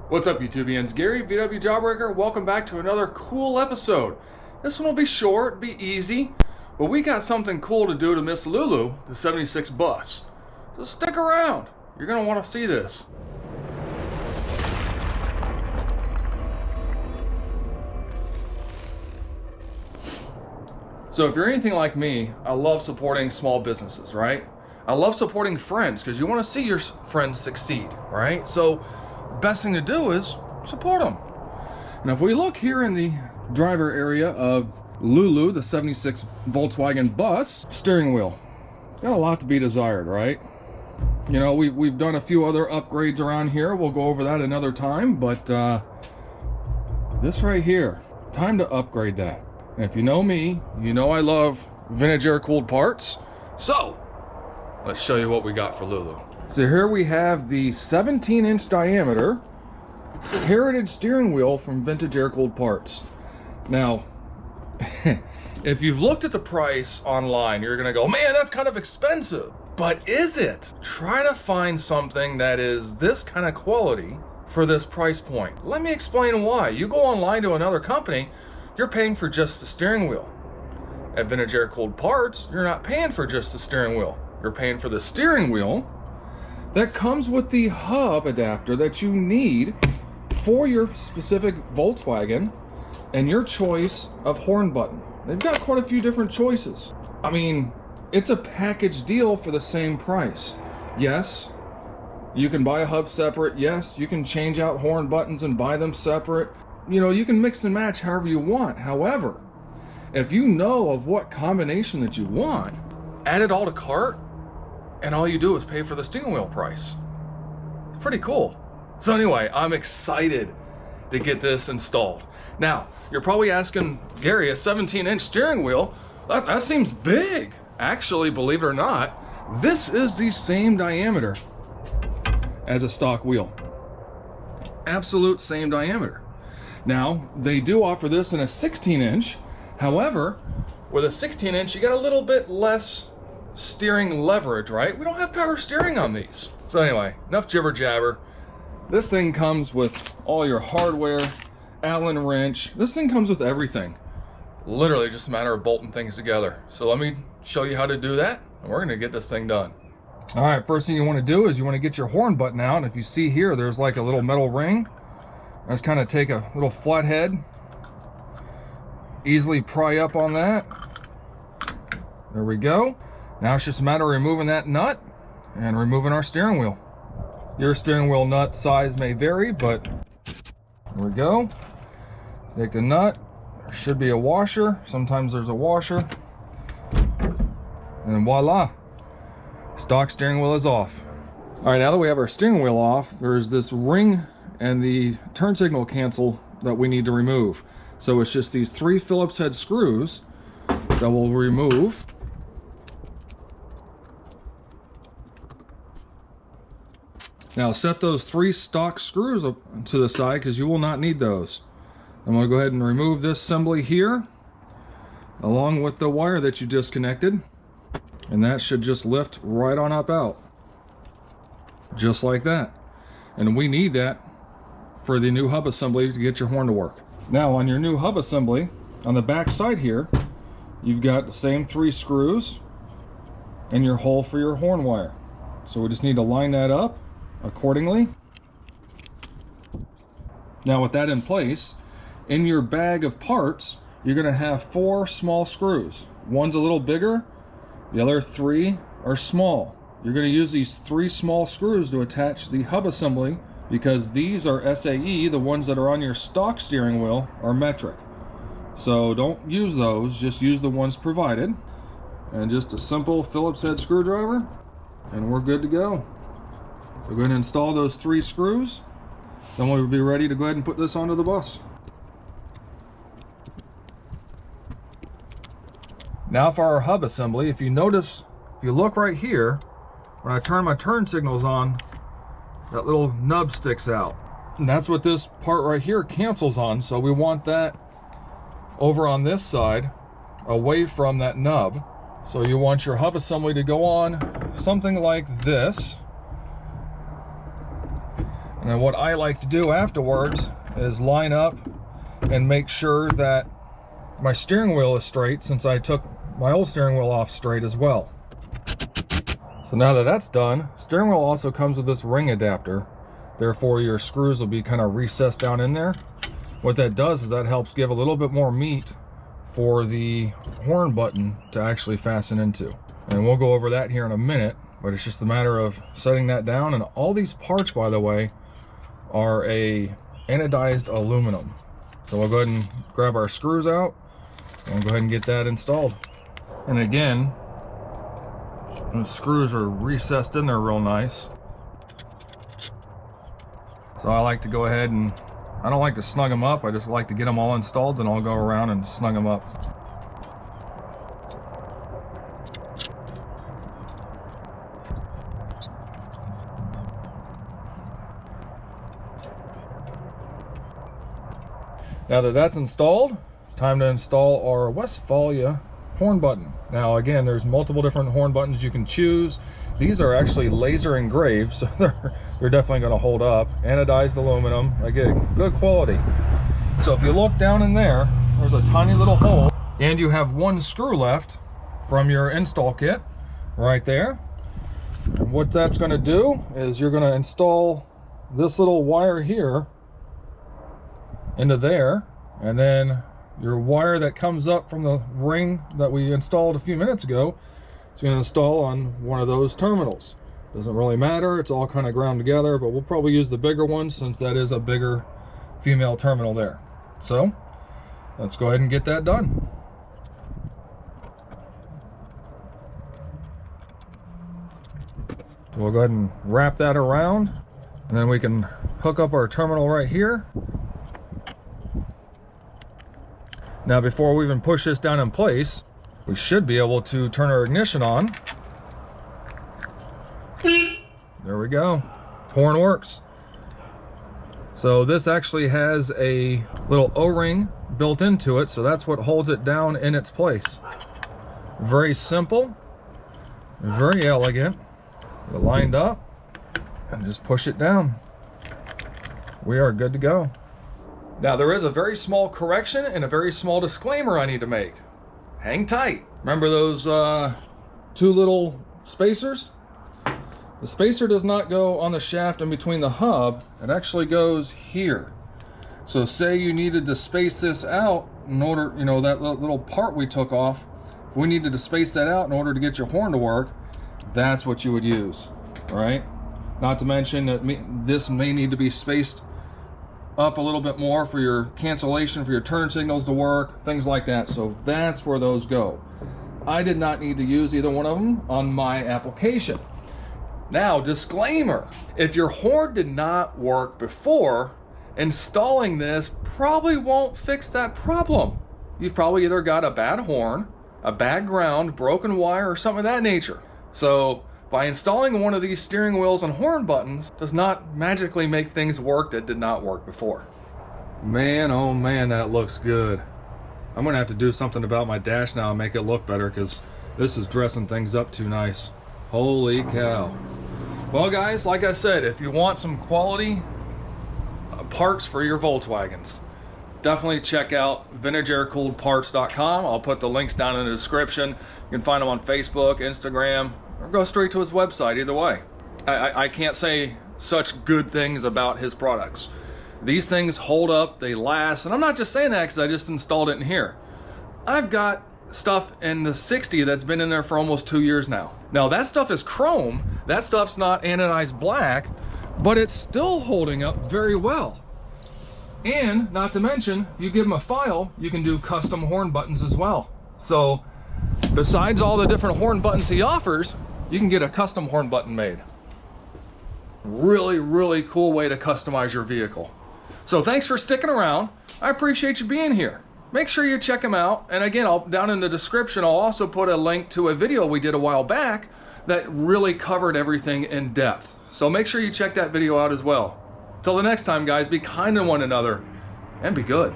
What's up, YouTubians? Gary, VWJawbreaker. Welcome back to another cool episode. This one will be short, be easy, but we got something cool to do to Miss Lulu, the 76 bus. So stick around. You're going to want to see this. So if you're anything like me, I love supporting small businesses, right? I love supporting friends because you want to see your friends succeed, right? So best thing to do is support them. And if we look here in the driver area of Lulu, the 76 Volkswagen bus, steering wheel, got a lot to be desired, right? You know, we've done a few other upgrades around here. We'll go over that another time, but this right here, time to upgrade that. And if you know me, you know I love Vintage Aircooled Parts. So let's show you what we got for Lulu. So here we have the 17-inch diameter Heritage steering wheel from Vintage Aircooled Parts. Now, if you've looked at the price online, you're gonna go, man, that's kind of expensive. But is it? Try to find something that is this kind of quality for this price point. Let me explain why. You go online to another company, you're paying for just the steering wheel. At Vintage Aircooled Parts, you're not paying for just the steering wheel. You're paying for the steering wheel that comes with the hub adapter that you need for your specific Volkswagen and your choice of horn button. They've got quite a few different choices. I mean, it's a package deal for the same price. Yes, you can buy a hub separate. Yes, you can change out horn buttons and buy them separate. You know, you can mix and match however you want. However, if you know of what combination that you want, add it all to cart, and all you do is pay for the steering wheel price. It's pretty cool. So anyway, I'm excited to get this installed. Now, you're probably asking, Gary, a 17-inch steering wheel, that seems big. Actually, believe it or not, this is the same diameter as a stock wheel. Absolute same diameter. Now, they do offer this in a 16-inch. However, with a 16-inch, you got a little bit less steering leverage, right? We don't have power steering on these. So anyway, enough jibber jabber. This thing comes with all your hardware, Allen wrench. This thing comes with everything. Literally just a matter of bolting things together. So let me show you how to do that, and we're gonna get this thing done. All right, first thing you wanna do is you wanna get your horn button out. And if you see here, there's like a little metal ring. Let's kind of take a little flathead, easily pry up on that. There we go. Now it's just a matter of removing that nut and removing our steering wheel. Your steering wheel nut size may vary, but there we go. Take the nut. There should be a washer. Sometimes there's a washer. And voila, stock steering wheel is off. All right, now that we have our steering wheel off, there's this ring and the turn signal cancel that we need to remove. So it's just these 3 Phillips head screws that we'll remove. Now set those 3 stock screws up to the side because you will not need those. I'm going to go ahead and remove this assembly here along with the wire that you disconnected, and that should just lift right on up out just like that. And we need that for the new hub assembly to get your horn to work. Now on your new hub assembly, on the back side here, you've got the same 3 screws and your hole for your horn wire. So we just need to line that up accordingly. Now with that in place, in your bag of parts, you're gonna have 4 small screws. One's a little bigger, the other 3 are small. You're gonna use these 3 small screws to attach the hub assembly because these are SAE, the ones that are on your stock steering wheel are metric. So don't use those, just use the ones provided. And just a simple Phillips head screwdriver, and we're good to go. So go ahead and install those 3 screws, then we'll be ready to go ahead and put this onto the bus. Now for our hub assembly, if you notice, if you look right here, when I turn my turn signals on, that little nub sticks out. And that's what this part right here cancels on. So we want that over on this side, away from that nub. So you want your hub assembly to go on something like this. And then what I like to do afterwards is line up and make sure that my steering wheel is straight, since I took my old steering wheel off straight as well. So now that that's done, steering wheel also comes with this ring adapter. Therefore your screws will be kind of recessed down in there. What that does is that helps give a little bit more meat for the horn button to actually fasten into. And we'll go over that here in a minute, but it's just a matter of setting that down. And all these parts, by the way, are a anodized aluminum. So we'll go ahead and grab our screws out and go ahead and get that installed. And again, the screws are recessed in there real nice. So I like to go ahead and, I don't like to snug them up, I just like to get them all installed, then I'll go around and snug them up. Now that that's installed, it's time to install our Westphalia horn button. Now again, there's multiple different horn buttons you can choose. These are actually laser engraved, so they're definitely going to hold up. Anodized aluminum, again, good quality. So if you look down in there, there's a tiny little hole, and you have one screw left from your install kit right there. And what that's going to do is you're going to install this little wire here into there, and then your wire that comes up from the ring that we installed a few minutes ago, it's going to install on one of those terminals. Doesn't really matter, it's all kind of ground together, but we'll probably use the bigger one since that is a bigger female terminal there. So let's go ahead and get that done. We'll go ahead and wrap that around, and then we can hook up our terminal right here. Now before we even push this down in place, we should be able to turn our ignition on. There we go. Horn works. So this actually has a little O-ring built into it, so that's what holds it down in its place. Very simple, very elegant. We're lined up and just push it down. We are good to go. Now there is a very small correction and a very small disclaimer I need to make. Hang tight. Remember those two little spacers? The spacer does not go on the shaft in between the hub. It actually goes here. So say you needed to space this out in order, you know, that little part we took off, if we needed to space that out in order to get your horn to work, that's what you would use, right? Not to mention that this may need to be spaced up a little bit more for your cancellation, for your turn signals to work, things like that. So that's where those go. I did not need to use either one of them on my application. Now, disclaimer, if your horn did not work before, installing this probably won't fix that problem. You've probably either got a bad horn, a bad ground, broken wire, or something of that nature. So by installing one of these steering wheels and horn buttons does not magically make things work that did not work before. Man, oh man, that looks good. I'm gonna have to do something about my dash now and make it look better, because this is dressing things up too nice. Holy cow. Well guys, like I said, if you want some quality parts for your Volkswagens, definitely check out VintageAirCooledParts.com. I'll put the links down in the description. You can find them on Facebook, Instagram, or go straight to his website. Either way, I can't say such good things about his products. These things hold up, they last, and I'm not just saying that because I just installed it in here. I've got stuff in the 60 that's been in there for almost 2 years now. Now that stuff is chrome, that stuff's not anodized black, but it's still holding up very well. And not to mention, if you give them a file, you can do custom horn buttons as well. So besides all the different horn buttons he offers, you can get a custom horn button made. Really, really cool way to customize your vehicle. So thanks for sticking around. I appreciate you being here. Make sure you check them out. And again, down in the description, I'll also put a link to a video we did a while back that really covered everything in depth. So make sure you check that video out as well. Till the next time, guys, be kind to one another and be good.